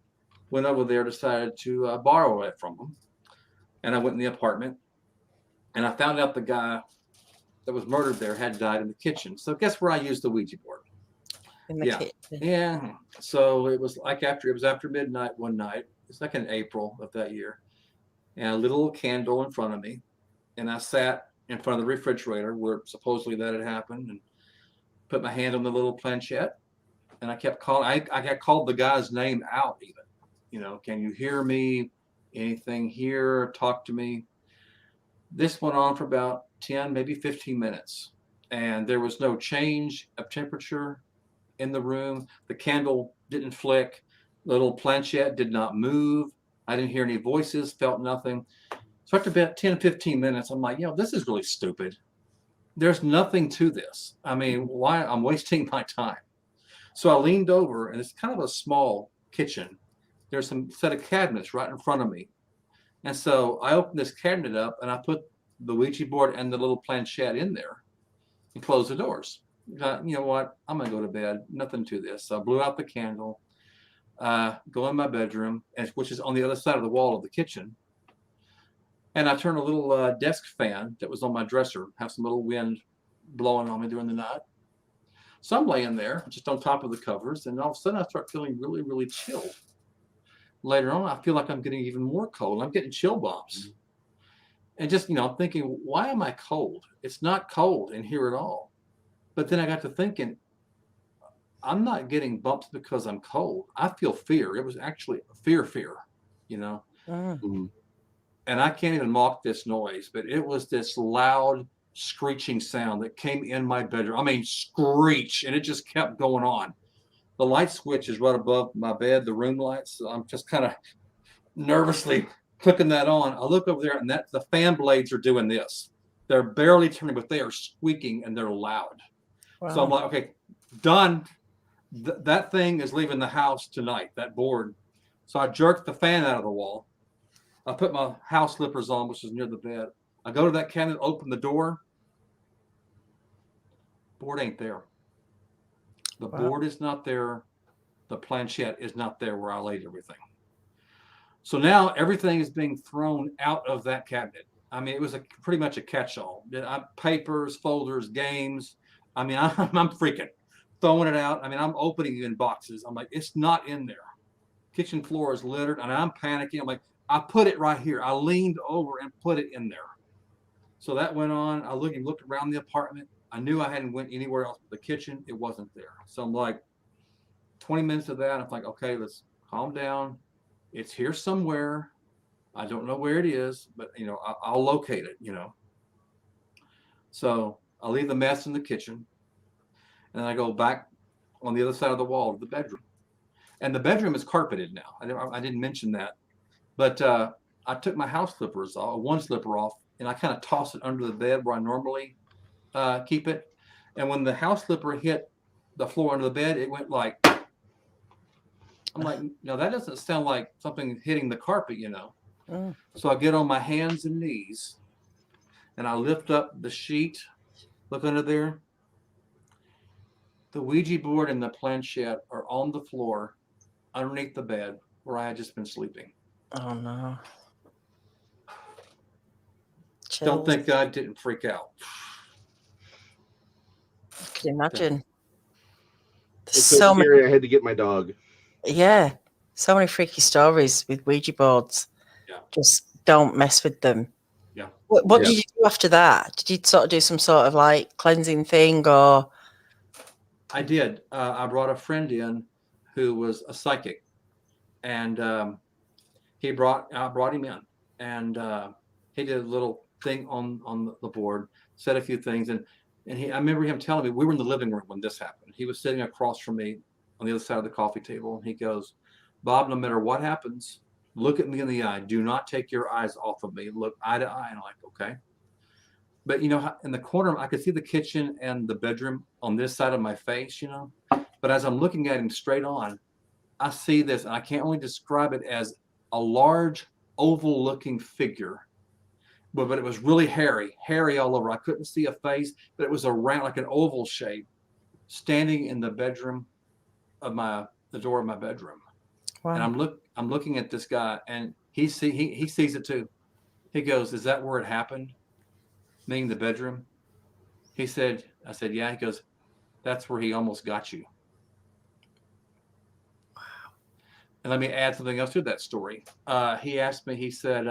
went over there, decided to borrow it from them. And I went in the apartment, and I found out the guy that was murdered there had died in the kitchen. So guess where I used the Ouija board? In the kitchen. Yeah. So it was after midnight one night. It's like in April of that year. And a little candle in front of me. And I sat in front of the refrigerator where supposedly that had happened, and put my hand on the little planchette. And I kept calling. I got called the guy's name out even. You know, can you hear me? Anything here? Talk to me. This went on for about 10, maybe 15 minutes. And there was no change of temperature in the room. The candle didn't flick. The little planchette did not move. I didn't hear any voices, felt nothing. So after about 10, 15 minutes, I'm like, this is really stupid. There's nothing to this. I mean, why? I'm wasting my time. So I leaned over, and it's kind of a small kitchen. There's some set of cabinets right in front of me. And so I opened this cabinet up, and I put the Ouija board and the little planchette in there and closed the doors. You know what? I'm going to go to bed. Nothing to this. So I blew out the candle, go in my bedroom, which is on the other side of the wall of the kitchen. And I turned a little desk fan that was on my dresser, have some little wind blowing on me during the night. So I'm laying there just on top of the covers, and all of a sudden I start feeling really, really chilled. Later on, I feel like I'm getting even more cold. I'm getting chill bumps. And just, I'm thinking, why am I cold? It's not cold in here at all. But then I got to thinking, I'm not getting bumps because I'm cold. I feel fear. It was actually fear, Mm. And I can't even mock this noise, but it was this loud screeching sound that came in my bedroom. I mean, screech, and it just kept going on. The light switch is right above my bed, the room lights. So I'm just kind of nervously clicking that on. I look over there, and the fan blades are doing this. They're barely turning, but they are squeaking, and they're loud. Wow. So I'm like, okay, done. That thing is leaving the house tonight, that board. So I jerked the fan out of the wall. I put my house slippers on, which is near the bed. I go to that cabinet, open the door. Board ain't there. The board is not there. The planchette is not there where I laid everything. So now everything is being thrown out of that cabinet. I mean, it was pretty much a catch-all. Papers, folders, games. I mean, I'm freaking throwing it out. I mean, I'm opening it in boxes. I'm like, it's not in there. Kitchen floor is littered, and I'm panicking. I'm like, I put it right here. I leaned over and put it in there. So that went on. I looked around the apartment. I knew I hadn't went anywhere else but the kitchen. It wasn't there. So I'm like, 20 minutes of that. I'm like, okay, let's calm down. It's here somewhere. I don't know where it is, but I'll locate it, So I'll leave the mess in the kitchen, and I go back on the other side of the wall to the bedroom. And the bedroom is carpeted now. I didn't mention that. But I took my house slippers off, one slipper off, and I kind of tossed it under the bed where I normally keep it. And when the house slipper hit the floor under the bed, it went like, I'm like, no, that doesn't sound like something hitting the carpet, you know. Mm. So I get on my hands and knees and I lift up the sheet, look under there. The Ouija board and the planchette are on the floor underneath the bed where I had just been sleeping. Oh no. Don't Chills. think God didn't freak out. I can imagine. It's so scary. I had to get my dog. Yeah. So many freaky stories with Ouija boards. Yeah. Just don't mess with them. Yeah. What Yeah. did you do after that? Did you sort of do some sort of like cleansing thing or? I did. I brought a friend in who was a psychic, and I brought him in, and he did a little thing on the board, said a few things, and I remember him telling me, we were in the living room when this happened. He was sitting across from me on the other side of the coffee table, and he goes, Bob, no matter what happens, look at me in the eye. Do not take your eyes off of me. Look eye to eye. And I'm like, okay. But, you know, in the corner, I could see the kitchen and the bedroom on this side of my face, you know. But as I'm looking at him straight on, I see this, and I can't only describe it as a large oval-looking figure. But it was really hairy all over. I couldn't see a face, but it was around like an oval shape, standing in the bedroom of the door of my bedroom. Wow. And I'm looking at this guy, and he sees it too. He goes, "Is that where it happened?" Meaning the bedroom. I said, "Yeah." He goes, "That's where he almost got you." Wow. And let me add something else to that story. He asked me. He said,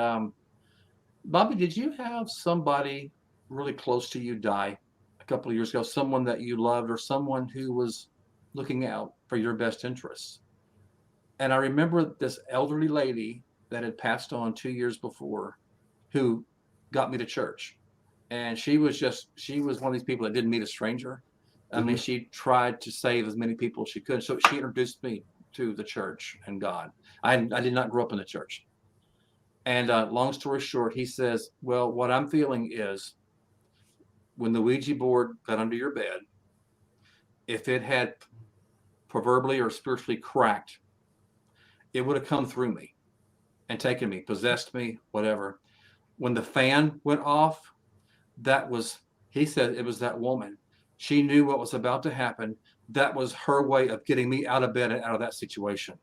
"Bobby, did you have somebody really close to you die a couple of years ago? Someone that you loved, or someone who was looking out for your best interests?" And I remember this elderly lady that had passed on 2 years before, who got me to church. And she was one of these people that didn't meet a stranger. I mean, she tried to save as many people as she could. So she introduced me to the church and God. I did not grow up in the church. And long story short, he says, well, what I'm feeling is when the Ouija board got under your bed, if it had proverbially or spiritually cracked, it would have come through me and taken me, possessed me, whatever. When the fan went off, he said it was that woman. She knew what was about to happen. That was her way of getting me out of bed and out of that situation.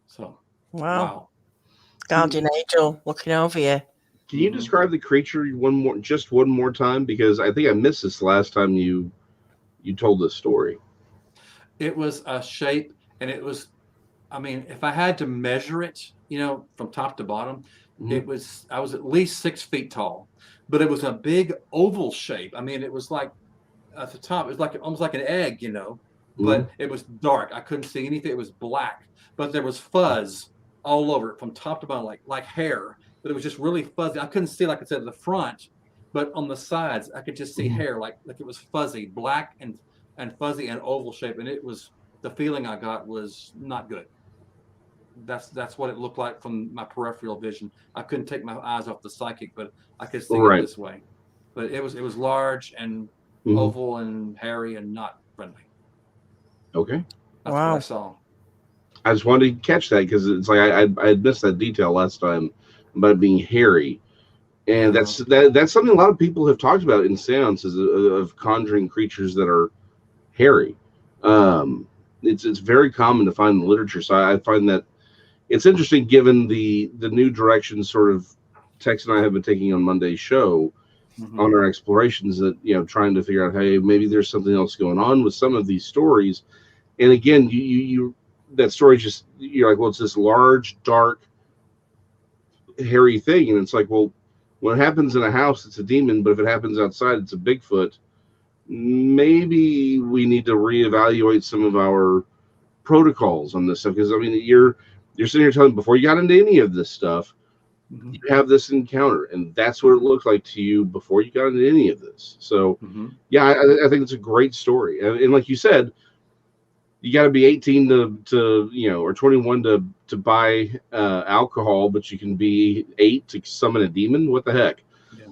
So, wow. Guardian angel looking over you. Can you describe the creature one more time? Because I think I missed this last time you told this story. It was a shape, and it was, I mean, if I had to measure it, you know, from top to bottom, I was at least 6 feet tall, but it was a big oval shape. I mean, it was like at the top, it was like almost like an egg, you know, but it was dark. I couldn't see anything. It was black, but there was fuzz all over it from top to bottom, like hair, but it was just really fuzzy. I couldn't see, like I said, the front, but on the sides, I could just see hair, like it was fuzzy, black and fuzzy and oval shape. And the feeling I got was not good. That's what it looked like from my peripheral vision. I couldn't take my eyes off the psychic, but I could see it this way. But it was large and oval and hairy and not friendly. Okay. That's what I saw. I just wanted to catch that because it's like I had missed that detail last time about it being hairy. And that's something a lot of people have talked about in seances of conjuring creatures that are hairy. It's very common to find in the literature. So I find that it's interesting, given the new direction sort of Tex and I have been taking on Monday's show on our explorations, that, you know, trying to figure out, hey, maybe there's something else going on with some of these stories. And again, you that story just, you're like, well, it's this large, dark, hairy thing. And it's like, well, when it happens in a house, it's a demon, but if it happens outside, it's a Bigfoot. Maybe we need to reevaluate some of our protocols on this stuff. Because I mean, you're sitting here telling me, before you got into any of this stuff, you have this encounter, and that's what it looked like to you before you got into any of this. So yeah, I think it's a great story. And like you said, you got to be 18 to you know, or 21 to buy alcohol, but you can be 8 to summon a demon. What the heck? Yeah.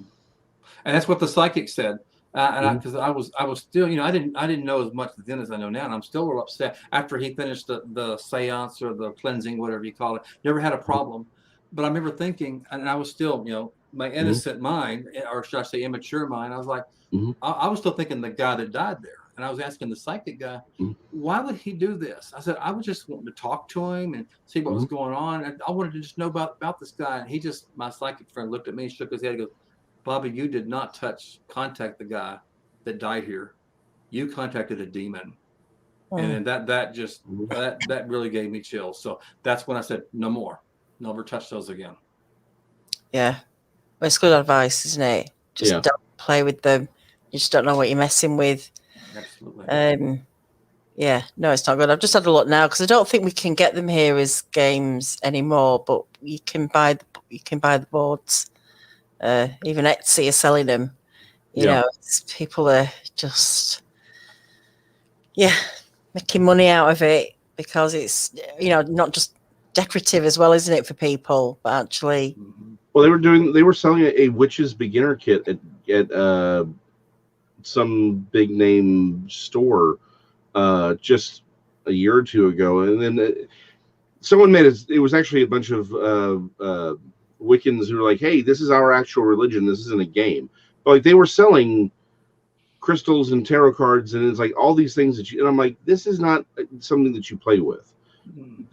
And that's what the psychic said. Because I was still, I didn't know as much then as I know now, and I'm still a little upset after he finished the seance or the cleansing, whatever you call it. Never had a problem, but I remember thinking, and I was still, my innocent mind, or should I say immature mind, I was like, I was still thinking the guy that died there, and I was asking the psychic guy, why would he do this? I said, I was just wanting to talk to him and see what was going on, and I wanted to just know about this guy. And my psychic friend looked at me and shook his head and goes, Bobby, you did not contact the guy that died here. You contacted a demon. And that really gave me chills. So that's when I said, no more. Never touch those again. Yeah. Well, it's good advice, isn't it? Just don't play with them. You just don't know what you're messing with. Absolutely. Yeah, no, it's not good. I've just had a look now because I don't think we can get them here as games anymore, but you can buy the boards. Even Etsy are selling them. You know, people are just making money out of it because it's not just decorative as well, isn't it, for people, but actually. Well, they were selling a witch's beginner kit at some big name store just a year or two ago, and then someone made it was actually a bunch of Wiccans who were like, hey, this is our actual religion, this isn't a game. But like, they were selling crystals and tarot cards, and it's like all these things and I'm like, this is not something that you play with.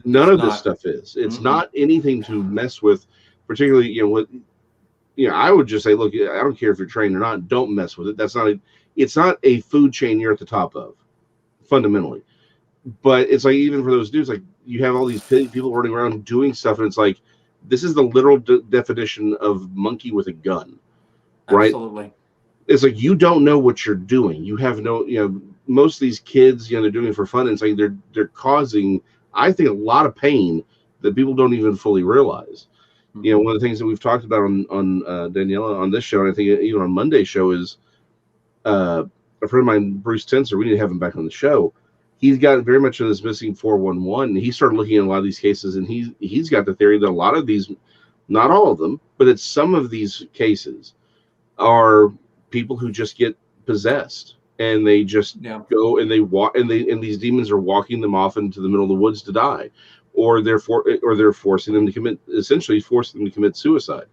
None of this stuff is. It's not anything to mess with, particularly I would just say, look, I don't care if you're trained or not, don't mess with it. It's not a food chain you're at the top of, fundamentally. But it's like, even for those dudes, like, you have all these people running around doing stuff, and it's like, this is the literal definition of monkey with a gun, right? Absolutely. It's like, you don't know what you're doing. You have no, most of these kids, they're doing it for fun, and it's like they're causing, I think, a lot of pain that people don't even fully realize. One of the things that we've talked about on Daniela on this show, and I think even on Monday's show, is a friend of mine, Bruce Tenser. We need to have him back on the show. He's got very much of this missing 411. He started looking at a lot of these cases, and he's got the theory that a lot of these, not all of them, but it's some of these cases are people who just get possessed, and they just go and they walk, and these demons are walking them off into the middle of the woods to die, or they're forcing them to commit suicide.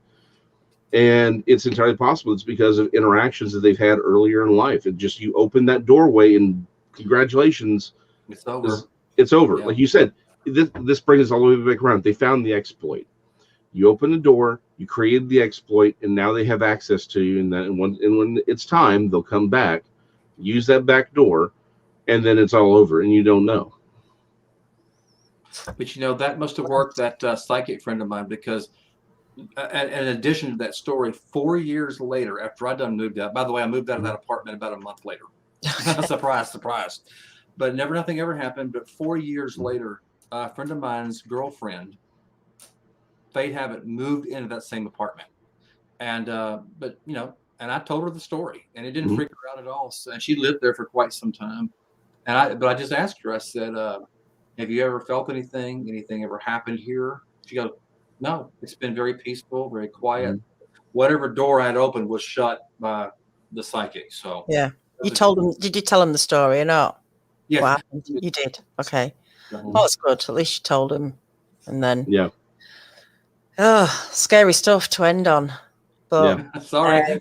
And it's entirely possible it's because of interactions that they've had earlier in life. And just, you open that doorway, and congratulations, it's over. It's over. Like you said, this brings us all the way back around. They found the exploit. You open the door, you created the exploit, and now they have access to you. And when it's time, they'll come back, use that back door, and then it's all over, and you don't know. But that must have worked, that psychic friend of mine, because in addition to that story, 4 years later, after I done moved out, by the way, I moved out of that apartment about a month later. Surprise. But nothing ever happened. But 4 years later, a friend of mine's girlfriend, fate have it, moved into that same apartment. And and I told her the story, and it didn't freak her out at all. So, and she lived there for quite some time. But I just asked her, I said, have you ever felt anything? Anything ever happened here? She goes, no, it's been very peaceful, very quiet. Whatever door I had opened was shut by the psychic. So yeah, you told them. Did you tell them the story or not? Yes, what happened? You did. Okay, well, that's good. At least you told them, and then scary stuff to end on. But sorry,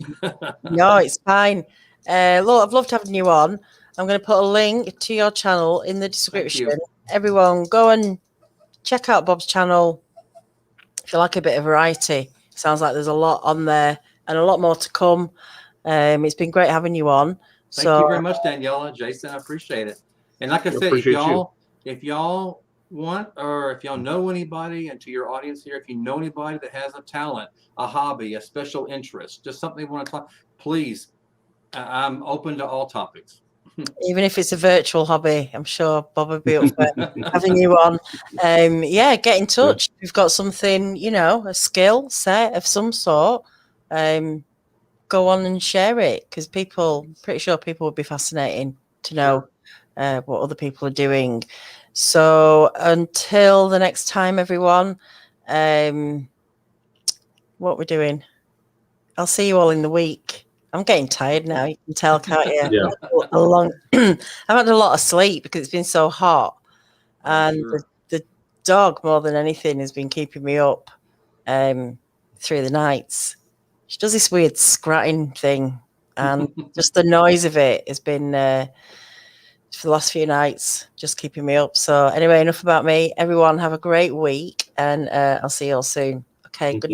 no, it's fine. Look, I've loved having you on. I'm going to put a link to your channel in the description. Everyone, go and check out Bob's channel. If you like a bit of variety, sounds like there's a lot on there and a lot more to come. It's been great having you on. Thank you very much, Daniela, Jason. I appreciate it. And like I said, if y'all want, or if y'all know anybody, and to your audience here, if you know anybody that has a talent, a hobby, a special interest, just something they want to talk, please, I'm open to all topics. Even if it's a virtual hobby, I'm sure Bob would be up for having you on. Get in touch. If you've got something, a skill set of some sort, go on and share it, because pretty sure people would be fascinating to know what other people are doing. So until the next time, everyone, what we're doing, I'll see you all in the week. I'm getting tired now. You can tell, can't you? Yeah. I've had a lot of sleep because it's been so hot, and Sure. the dog more than anything has been keeping me up through the nights. She does this weird scratching thing, and just the noise of it has been for the last few nights just keeping me up. So anyway, enough about me. Everyone have a great week, and I'll see you all soon. Okay, good night.